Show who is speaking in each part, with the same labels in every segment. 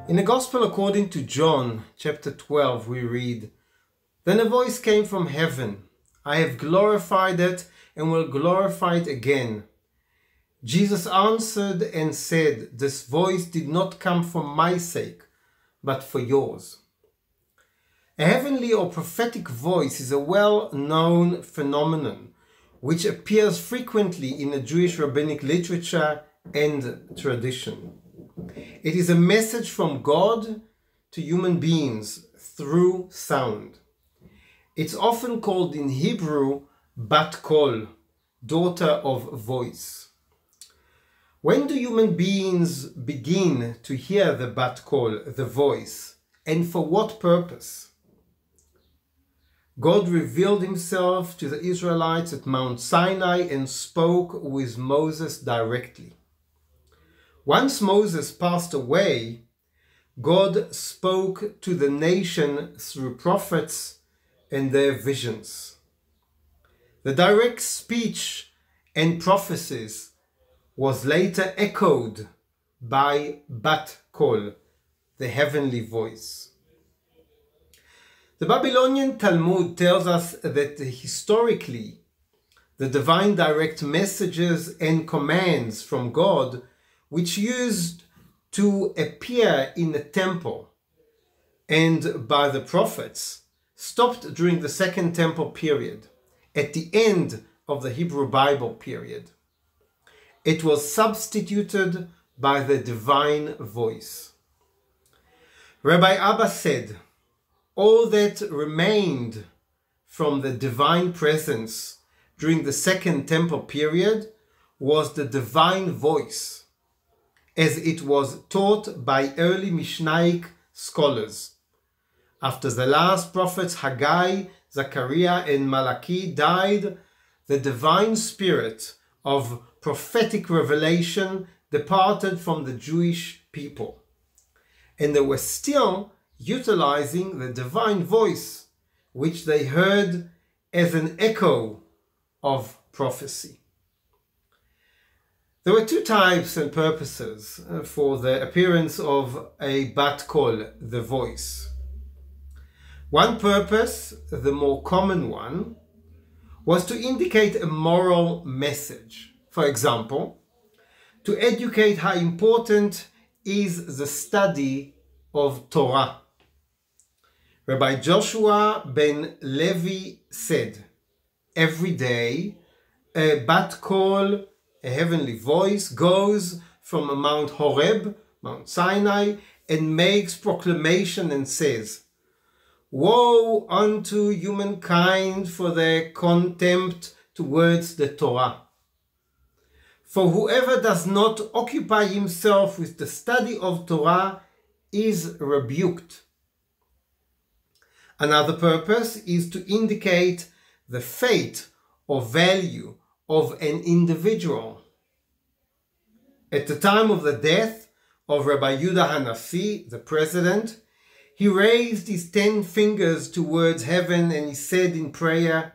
Speaker 1: In the Gospel according to John, chapter 12, we read, "Then a voice came from heaven, I have glorified it and will glorify it again. Jesus answered and said, This voice did not come for my sake, but for yours." A heavenly or prophetic voice is a well-known phenomenon which appears frequently in the Jewish rabbinic literature and tradition. It is a message from God to human beings through sound. It's often called in Hebrew Bat Kol, daughter of voice. When do human beings begin to hear the Bat Kol, the voice, and for what purpose? God revealed himself to the Israelites at Mount Sinai and spoke with Moses directly. Once Moses passed away, God spoke to the nation through prophets and their visions. The direct speech and prophecies was later echoed by Bat Kol, the heavenly voice. The Babylonian Talmud tells us that historically, the divine direct messages and commands from God which used to appear in the temple and by the prophets stopped during the Second Temple period, at the end of the Hebrew Bible period. It was substituted by the divine voice. Rabbi Abba said, all that remained from the divine presence during the Second Temple period was the divine voice, as it was taught by early Mishnaic scholars. After the last prophets Haggai, Zechariah, and Malachi died, the divine spirit of prophetic revelation departed from the Jewish people, and they were still utilizing the divine voice, which they heard as an echo of prophecy. There were two types and purposes for the appearance of a Bat Kol, the voice. One purpose, the more common one, was to indicate a moral message. For example, to educate how important is the study of Torah. Rabbi Joshua ben Levi said, every day a Bat Kol, a heavenly voice, goes from Mount Horeb, Mount Sinai, and makes proclamation and says, "Woe unto humankind for their contempt towards the Torah. For whoever does not occupy himself with the study of Torah is rebuked." Another purpose is to indicate the fate or value of an individual. At the time of the death of Rabbi Yehuda HaNasi, the president, he raised his 10 fingers towards heaven and he said in prayer,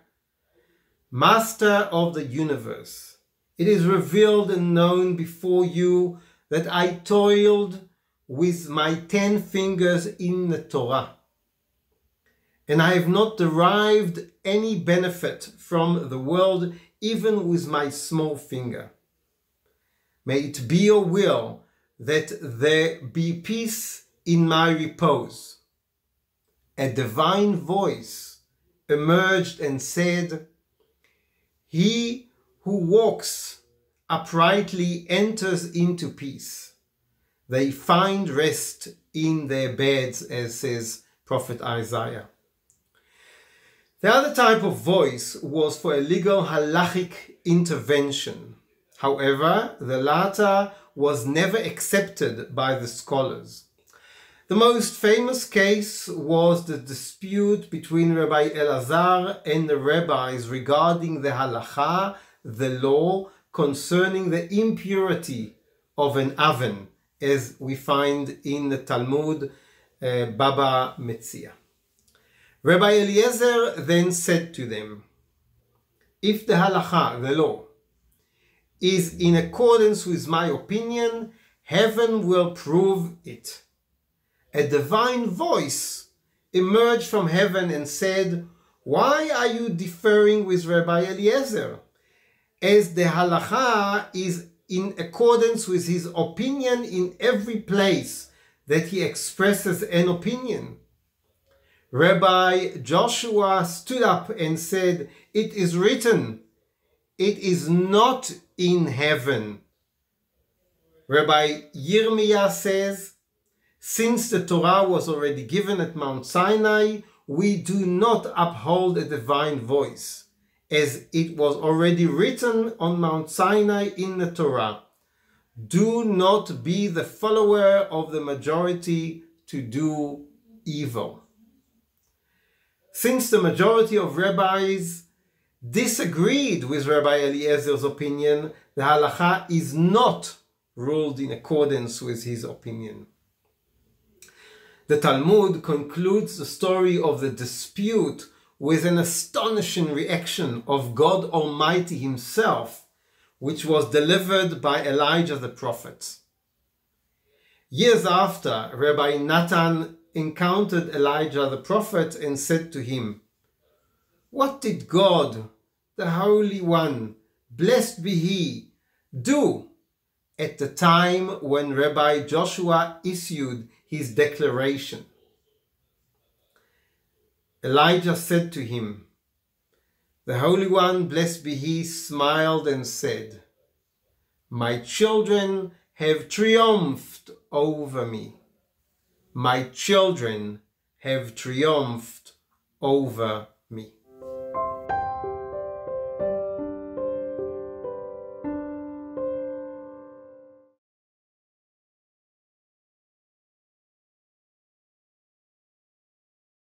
Speaker 1: "Master of the universe, it is revealed and known before you that I toiled with my 10 fingers in the Torah, and I have not derived any benefit from the world, even with my small finger. May it be your will that there be peace in my repose." A divine voice emerged and said, "He who walks uprightly enters into peace. They find rest in their beds," as says Prophet Isaiah. The other type of voice was for a legal halachic intervention. However, the latter was never accepted by the scholars. The most famous case was the dispute between Rabbi Elazar and the rabbis regarding the halacha, the law concerning the impurity of an oven, as we find in the Talmud Baba Metzia. Rabbi Eliezer then said to them, "If the halacha, the law, is in accordance with my opinion, heaven will prove it. a divine voice emerged from heaven and said, "Why are you differing with Rabbi Eliezer? As the halacha is in accordance with his opinion in every place that he expresses an opinion." Rabbi Joshua stood up and said, "It is written, it is not in heaven." Rabbi Yirmiyah says, "Since the Torah was already given at Mount Sinai, we do not uphold a divine voice, as it was already written on Mount Sinai in the Torah. Do not be the follower of the majority to do evil." Since the majority of rabbis disagreed with Rabbi Eliezer's opinion, the halacha is not ruled in accordance with his opinion. The Talmud concludes the story of the dispute with an astonishing reaction of God Almighty himself, which was delivered by Elijah the prophet. Years after, Rabbi Natan encountered Elijah the prophet and said to him, "What did God, the Holy One, blessed be He, do at the time when Rabbi Joshua issued his declaration?" Elijah said to him, "The Holy One, blessed be He, smiled and said, 'My children have triumphed over me. My children have triumphed over me.'"